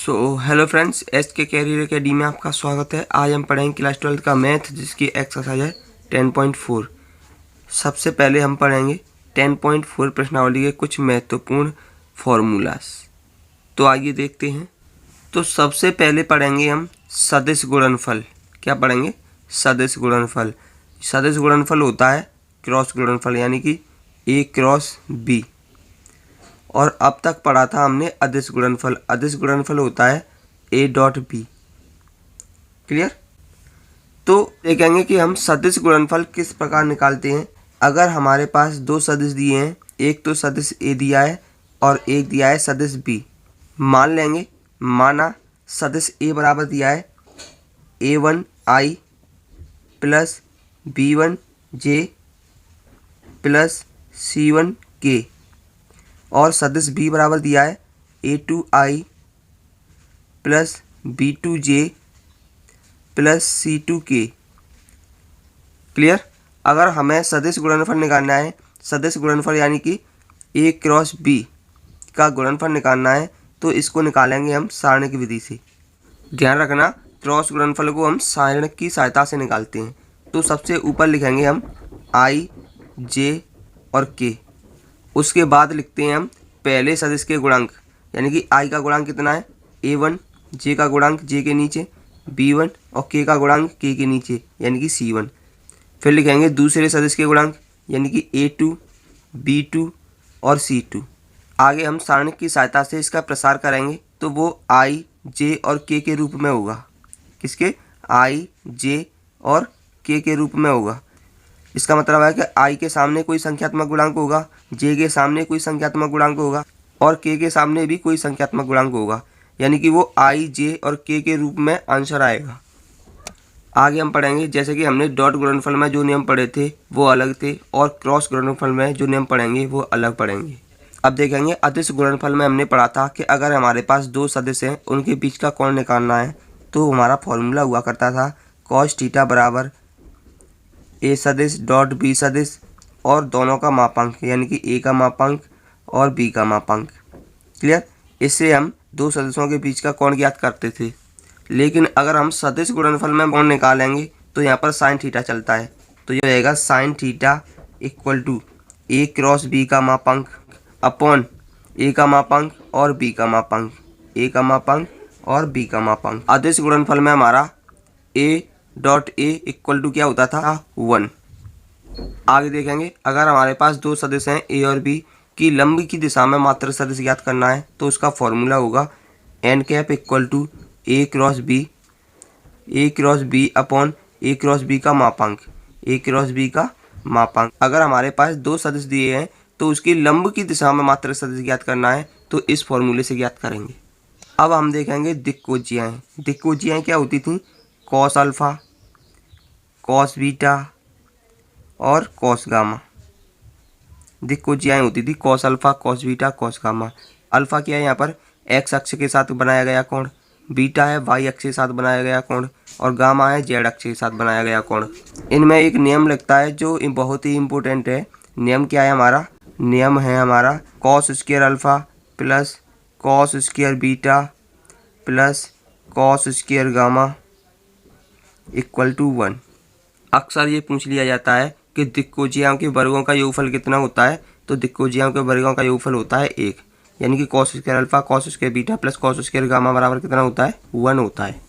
Hello friends, S के career academy में आपका स्वागत है। आज हम पढ़ेंगे क्लास 12 का मैथ, जिसकी एक्सरसाइज है 10.4। सबसे पहले हम पढ़ेंगे 10.4 प्रश्नावली के कुछ महत्वपूर्ण फॉर्मूलास। तो आइए देखते हैं। तो सबसे पहले पढ़ेंगे हम सदिश गुणनफल। क्या पढ़ेंगे? सदिश गुणनफल। सदिश गुणनफल होता है क्रॉस गुणनफल, यानी कि ए क्रॉस बी। और अब तक पढ़ा था हमने अदिश गुणनफल। अदिश गुणनफल होता है ए डॉट बी। क्लियर? तो देखेंगे कि हम सदिश गुणनफल किस प्रकार निकालते हैं। अगर हमारे पास दो सदिश दिए हैं, एक तो सदिश ए दिया है और एक दिया है सदिश बी। मान लेंगे, माना सदिश ए बराबर दिया है A1 I plus B1 J plus C1 K, और सदिश बी बराबर दिया है A2 I plus B2 J plus C2 K। Clear? अगर हमें सदिश गुणनफल निकालना है, सदिश गुणनफल यानी कि A क्रॉस B का गुणनफल निकालना है, तो इसको निकालेंगे हम सारणिक विधि से। ध्यान रखना, क्रॉस गुणनफल को हम सारणिक की सहायता से निकालते हैं। तो सबसे ऊपर लिखेंगे हम I J और K। उसके बाद लिखते हैं हम पहले सदिश के गुणांक, यानी कि I का गुणांक कितना है A1, J का गुणांक J के नीचे B1 और K का गुणांक K के नीचे, यानी कि C1। फिर लिखेंगे दूसरे सदिश के गुणांक, यानी कि A2, B2 और C2। आगे हम सारणिक की सहायता से इसका प्रसार करेंगे, तो वो I, J और K के रूप में होगा। किसके? I, J और K के रूप में होगा। इसका मतलब है कि I के सामने कोई संख्यात्मक गुणांक होगा, J के सामने कोई संख्यात्मक गुणांक होगा और K के सामने भी कोई संख्यात्मक गुणांक होगा, यानी कि वो I, J और K के रूप में आंसर आएगा। आगे हम पढ़ेंगे, जैसे कि हमने डॉट गुणनफल में जो नियम पढ़े थे वो अलग थे, और क्रॉस गुणनफल में जो नियम पढ़ेंगे वो अलग पढ़ेंगे। अब देखेंगे अदिश गुणनफल में हमने पढ़ा था कि अगर हमारे पास दो सदिश हैं, उनके बीच का कोण निकालना है, तो हमारा फॉर्मूला हुआ करता था cos थीटा बराबर ए सदिश डॉट बी सदिश और दोनों का मापांक, यानी कि ए का मापांक और बी का मापांक। क्लियर? इससे हम दो सदिशों के बीच का कोण ज्ञात करते थे। लेकिन अगर हम सदिश गुणनफल में कोण निकालेंगे तो यहाँ पर साइन थीटा चलता है, तो ये रहेगा sine theta equal to A cross B का मापांक अपॉन ए का मापांक और बी का मापांक, ए का मापांक और बी का मापांक। अदिश गुणनफल में हमारा a dot A equal to क्या होता था? 1। आगे देखेंगे, अगर हमारे पास दो सदिश हैं ए और बी की लंब की दिशा में मात्र सदिश ज्ञात करना है, तो उसका फॉर्मूला होगा n cap equal to A cross b upon a cross B का मापांक, ए क्रॉस बी का मापांक। अगर हमारे पास दो सदिश दिए हैं तो उसकी लंब की दिशा में मात्र सदिश ज्ञात करना है, तो इस फॉर्मूले से ज्ञात करेंगे। अब हम देखेंगे दिक्कोज्जियाएँ। दिक्कोज्जियाएँ क्या होती थी? कॉस अल्फा, कॉस बीटा और कॉस गामा। दिक्कोज्जियाएँ होती थी cos alpha, cos beta, cos gamma. Alpha क्या है? यहाँ पर एक्स अक्ष के साथ बनाया गया कोण, बीटा है वाई अक्ष के साथ बनाया गया कोण, और गामा है जेड अक्ष के साथ बनाया गया कोण। इनमें एक नियम लगता है जो बहुत ही इम्पोर्टेंट है। नियम क्या है हमारा? नियम है हमारा cos square alpha plus cos square beta plus cos square gamma equal to 1। अक्सर ये पूछ लिया जाता है कि दिक्कोज्जियाओं के वर्गों का योगफल कितना होता है, तो दिक्कोज्जियाओं के वर्गों का योगफल होता है 1, यानी कि cos square alpha cos square beta plus cos square gamma बराबर कितना होता है? 1 होता है।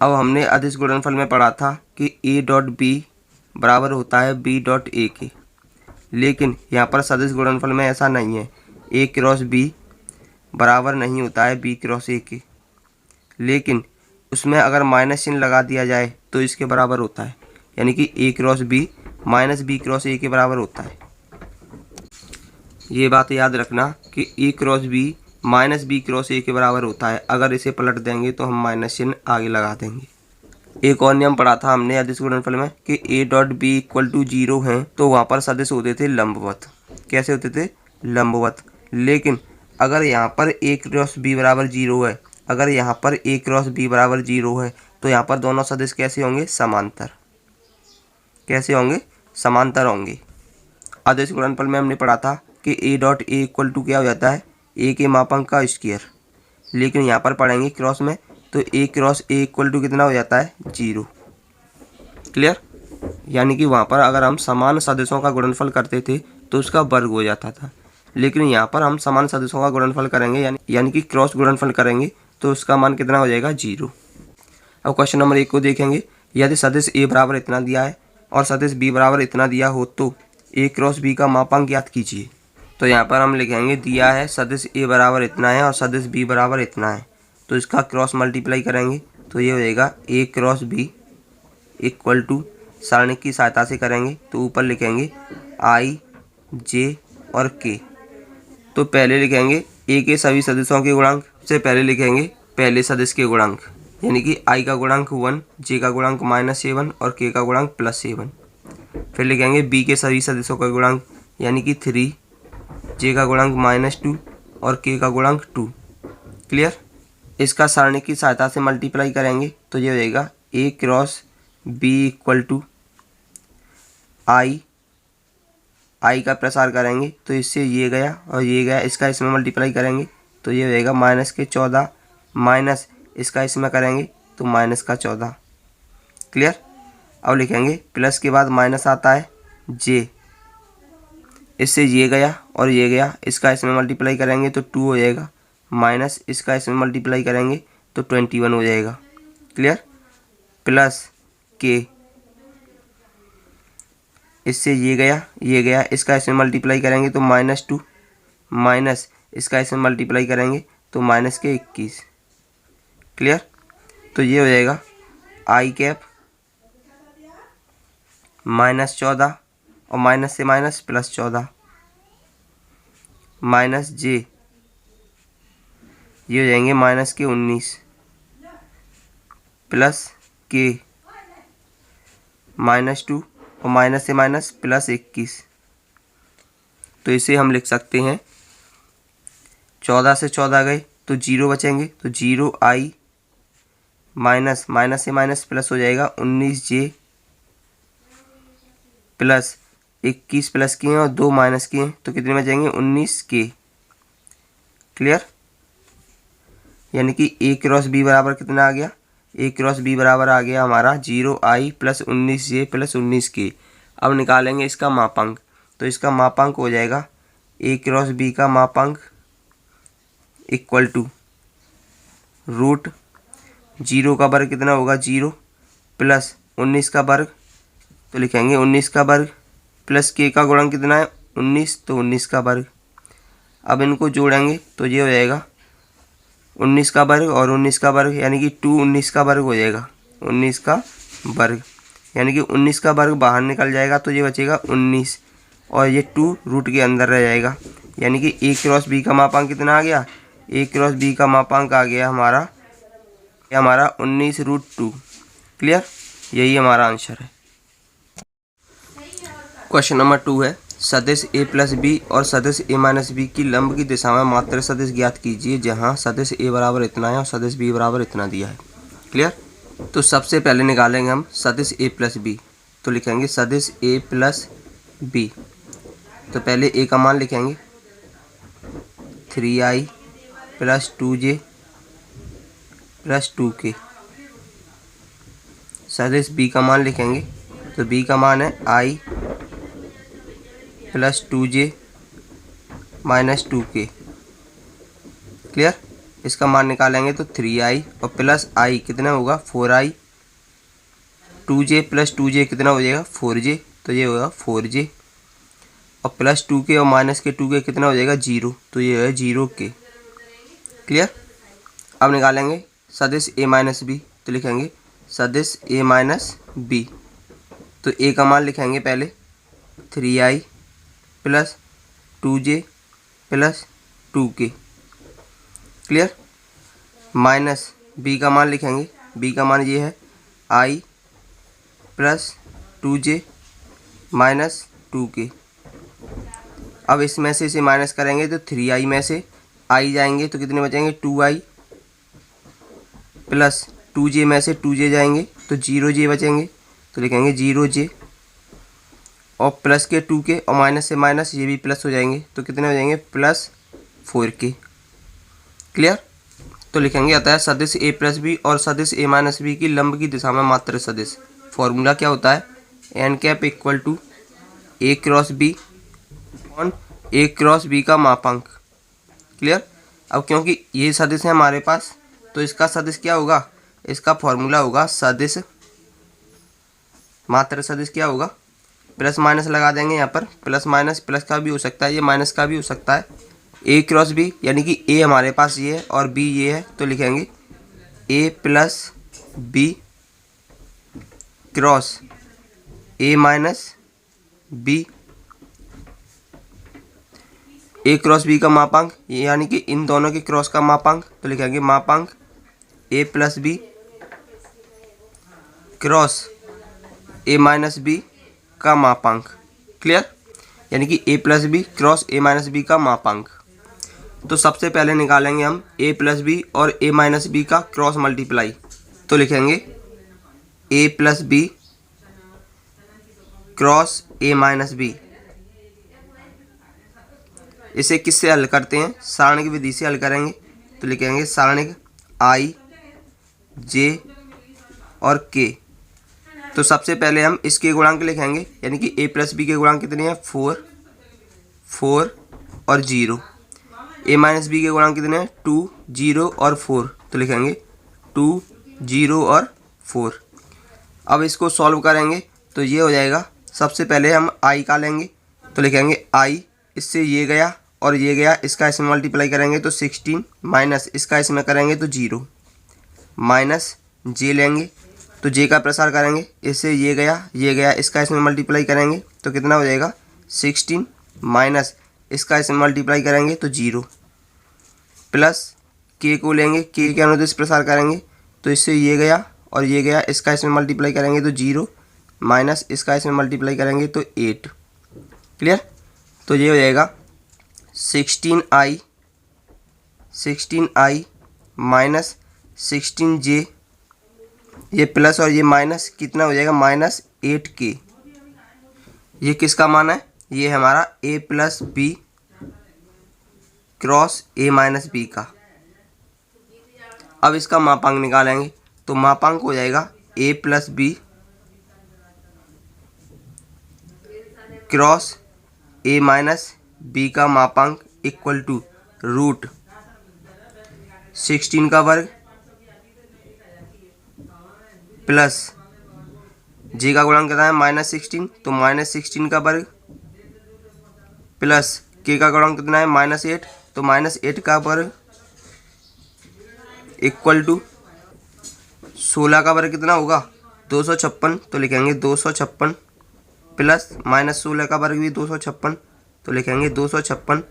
अब हमने अदिश गुणनफल में पढ़ा था कि ए डॉट बी बराबर होता है बी डॉट ए के, लेकिन यहाँ पर सदिश गुणनफल में ऐसा नहीं है। ए क्रॉस बी बराबर नहीं होता है बी क्रॉस ए के, लेकिन उसमें अगर माइनस चिन्ह लगा दिया जाए तो इसके बराबर होता है, यानी कि A cross B minus B cross A के बराबर होता है। ये बात याद रखना कि A cross B minus B cross A के बराबर होता है। अगर इसे पलट देंगे तो हम माइनस चिन्ह आगे लगा देंगे। एक और नियम पढ़ा था हमने अदिश गुणनफल में कि ए डॉट बी इक्वल टू 0 है, तो वहाँ पर सदिश होते थे लंबवत। कैसे होते थे? लंबवत। लेकिन अगर यहाँ पर ए क्रॉस बी बराबर 0 है, अगर यहाँ पर ए क्रॉस बी बराबर 0 है, तो यहाँ पर दोनों सदिश कैसे होंगे? समांतर। कैसे होंगे? समांतर होंगे। अदिश गुणनफल में हमने पढ़ा था कि ए डॉट ए इक्वल टू क्या हो जाता है? ए के मापांक का स्क्वायर, लेकिन यहाँ पर पढ़ेंगे क्रॉस में, तो ए क्रॉस ए इक्वल टू कितना हो जाता है 0। क्लियर? यानी कि वहाँ पर अगर हम समान सदिशों का गुणनफल करते थे तो उसका वर्ग हो जाता था, लेकिन यहाँ पर हम समान सदिशों का गुणनफल करेंगे यानी कि क्रॉस गुणनफल करेंगे तो उसका मान कितना हो जाएगा 0। अब क्वेश्चन नंबर 1 को देखेंगे। यदि सदिश ए बराबर इतना दिया है और सदिश बी बराबर इतना दिया हो तो ए क्रॉस बी का मापांक ज्ञात कीजिए। तो यहाँ पर हम लिखेंगे दिया है सदिश ए बराबर इतना है और सदिश बी बराबर इतना है, तो इसका क्रॉस मल्टीप्लाई करेंगे तो ये हो जाएगा ए क्रॉस बी इक्वल टू, सारणी की सहायता से करेंगे तो ऊपर लिखेंगे आई जे और के। तो पहले लिखेंगे ए के सभी सदिशों के गुणांक से पहले लिखेंगे पहले सदिश के गुणांक, यानी कि आई का गुणांक 1, जे का गुणांक -7 और के का गुणांक +7। फिर लिखेंगे बी के सभी सदिशों का गुणांक, यानी कि 3, जे का गुणांक -2 और के का गुणांक 2। क्लियर? इसका सारणी की सहायता से मल्टीप्लाई करेंगे तो ये हो जाएगा ए क्रॉस बी इक्वल टू आई का प्रसार करेंगे तो इससे ये गया और ये गया, इसका इसमें मल्टीप्लाई करेंगे तो ये हो जाएगा -14 माइनस इसका इसमें करेंगे तो -14। क्लियर? अब लिखेंगे प्लस के बाद माइनस आता है जे, इससे ये गया और ये गया, इसका इसमें मल्टीप्लाई करेंगे तो 2 हो जाएगा, माइनस इसका इसमें मल्टीप्लाई करेंगे तो 21 हो जाएगा। क्लियर? प्लस के, इससे ये गया, इसका इसमें मल्टीप्लाई करेंगे तो -2 माइनस इसका इसमें मल्टीप्लाई करेंगे तो -21। क्लियर? तो ये हो जाएगा आई कैप -14 और माइनस से माइनस +14 माइनस जे, ये हो जाएंगे -19 प्लस के -2 और माइनस से माइनस +21। तो इसे हम लिख सकते हैं 14 से 14 गए तो 0 बचेंगे, तो 0 आई माइनस से माइनस प्लस हो जाएगा 19 जे प्लस 21 प्लस किए और 2 माइनस किए तो कितने बचेंगे 19 के। क्लियर? यानी कि ए क्रॉस बी बराबर कितना आ गया, ए क्रॉस बी बराबर आ गया हमारा 0 आई प्लस 19 जे प्लस 19 के। अब निकालेंगे इसका मापांक, तो इसका मापांक हो जाएगा ए क्रॉस बी का मापांक इक्वल टू रूट 0 का वर्ग कितना होगा 0 प्लस 19 का वर्ग, तो लिखेंगे 19 का वर्ग प्लस के का गुणन कितना है 19, तो 19 का वर्ग। अब इनको जोड़ेंगे तो ये हो जाएगा 19 का वर्ग और 19 का वर्ग, यानी कि 2 19 का वर्ग हो जाएगा, 19 का वर्ग, यानी कि 19 का वर्ग बाहर निकल जाएगा तो ये बचेगा 19 और ये 2 रूट के अंदर रह जाएगा, यानी कि ए क्रॉस बी का मापांक कितना आ गया, ए क्रॉस बी का मापांक आ गया हमारा 19√2। क्लियर? यही हमारा आंसर है। क्वेश्चन नंबर 2 है सदिश a प्लस बी और सदिश a माइनस बी की लंब की दिशा में मात्र सदिश ज्ञात कीजिए जहां सदिश a बराबर इतना है और सदिश b बराबर इतना दिया है। क्लियर? तो सबसे पहले निकालेंगे हम सदिश a प्लस बी, तो लिखेंगे सदिश a प्लस बी। तो पहले a का मान लिखेंगे 3i plus 2j plus 2k। सदिश b का मान लिखेंगे तो b का मान है i plus 2j minus 2k। Clear? इसका मान निकालेंगे तो 3i और प्लस i कितना होगा 4i, 2j प्लस 2j कितना हो जाएगा 4j, तो ये होगा 4j और प्लस 2k और माइनस के 2k कितना हो जाएगा 0, तो ये है 0k। क्लियर? अब निकालेंगे सदिश a माइनस बी, तो लिखेंगे सदिश a माइनस बी। तो a का मान लिखेंगे पहले 3i plus 2j plus 2k। Clear? Minus b का मान लिखेंगे, b का मान ये है i plus 2j minus 2k। अब इसमें से इसे माइनस करेंगे तो 3i में से i जाएंगे तो कितने बचेंगे 2i प्लस 2j में से 2j जाएंगे तो 0j बचेंगे, तो लिखेंगे 0j और प्लस के 2k और माइनस से माइनस ये भी प्लस हो जाएंगे तो कितने हो जाएंगे +4k। क्लियर? तो लिखेंगे अतः सदिश ए प्लस बी और सदिश ए माइनस बी की लंब की दिशा में मात्र सदिश। फॉर्मूला क्या होता है, N cap equal to A cross B on A cross B का मापांक। क्लियर। अब क्योंकि ये सदिश है हमारे पास, तो इसका सदिश क्या होगा, इसका फॉर्मूला होगा सदिश मात्र सदिश क्या होगा, प्लस माइनस लगा देंगे यहाँ पर, प्लस माइनस, प्लस का भी हो सकता है, ये माइनस का भी हो सकता है। ए क्रॉस बी यानी कि ए हमारे पास ये है और बी ये है, तो लिखेंगे A plus B cross A minus B, A cross B का मापांक यानी कि इन दोनों के क्रॉस का मापांक, तो लिखेंगे मापांक A plus B cross A minus B का मापांक। क्लियर। यानी कि A plus B cross A minus B का मापांक। तो सबसे पहले निकालेंगे हम ए प्लस बी और ए माइनस बी का क्रॉस मल्टीप्लाई। तो लिखेंगे A plus B cross A minus B. इसे किससे हल करते हैं, सारणिक विधि से हल करेंगे। तो लिखेंगे सारणिक आई जे और के। तो सबसे पहले हम इसके गुणांक लिखेंगे, यानी कि ए प्लस बी के गुणांक कितने हैं, 4 4 और 0। ए माइनस बी के गुणांक कितने हैं, 2 0 और 4। तो लिखेंगे 2 0 और 4। अब इसको सॉल्व करेंगे तो ये हो जाएगा। सबसे पहले हम आई का लेंगे, तो लिखेंगे आई, इससे ये गया और ये गया, इसका इसमें मल्टीप्लाई करेंगे तो 16 माइनस इसका इसमें करेंगे तो 0 माइनस जे लेंगे, तो जे का प्रसार करेंगे, इससे ये गया, इसका इसमें मल्टीप्लाई करेंगे तो कितना हो जाएगा 16 माइनस इसका इसमें मल्टीप्लाई करेंगे तो 0 प्लस के को लेंगे, के के अनुदिश प्रसार करेंगे तो इससे ये गया और ये गया, इसका इसमें मल्टीप्लाई करेंगे तो 0 माइनस इसका इसमें मल्टीप्लाई करेंगे तो 8। क्लियर। तो ये हो जाएगा 16i माइनस 16j, ये प्लस और ये माइनस कितना हो जाएगा -8k। ये किसका मान है, ये हमारा a plus B cross a minus B का। अब इसका मापांक निकालेंगे, तो मापांक हो जाएगा a plus B cross a minus B का मापांक इक्वल टू रूट 16 का वर्ग प्लस जे का गुणांक कितना है -16, तो -16 का वर्ग प्लस के का गुणांक कितना है -8, तो -8 का वर्ग इक्वल टू 16 का वर्ग कितना होगा 256। तो लिखेंगे 256 प्लस -16 का वर्ग भी 256, तो लिखेंगे 256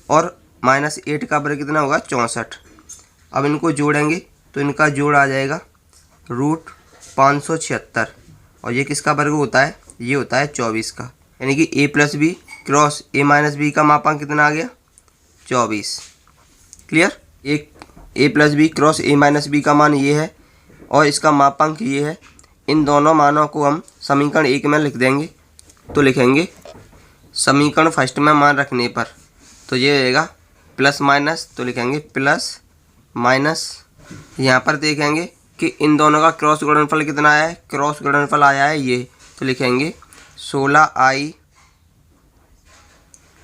और -8 का वर्ग कितना होगा 64। अब इनको जोड़ेंगे तो इनका जोड़ आ जाएगा रूट 576 और ये किसका वर्ग होता है, ये होता है 24 का। यानी कि A plus B cross A minus B का मापांक कितना आ गया 24। क्लियर। एक A plus B cross A minus B का मान ये है और इसका मापांक ये है। इन दोनों मानों को हम समीकरण 1 में लिख देंगे। तो लिखेंगे समीकरण फर्स्ट में मान रखने पर, तो ये हो जाएगा प्लस माइनस, तो लिखेंगे प्लस माइनस, यहाँ पर देखेंगे कि इन दोनों का क्रॉस गुणनफल कितना आया है, क्रॉस गुणनफल आया है ये, तो लिखेंगे 16i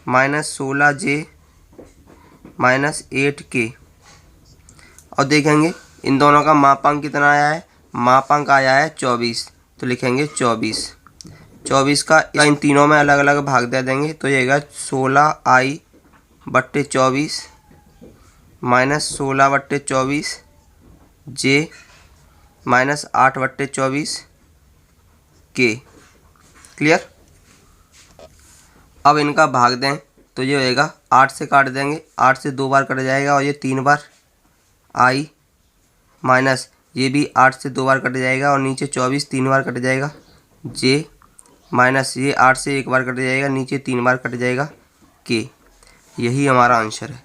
minus 16j minus 8k। और देखेंगे इन दोनों का मापांक कितना आया है, मापांक आया है 24, तो लिखेंगे 24 का इन तीनों में अलग अलग भाग दे देंगे, तो ये आएगा 16i/24 माइनस 16/24 जे माइनस 8/24 के। क्लियर। अब इनका भाग दें तो ये होएगा 8 से काट देंगे, 8 से 2 बार कट जाएगा और ये 3 बार आई माइनस ये भी 8 से 2 बार कट जाएगा और नीचे 24 3 बार कट जाएगा, जे माइनस ये 8 से 1 बार कट जाएगा, नीचे 3 बार कट जाएगा के। यही हमारा आंसर है।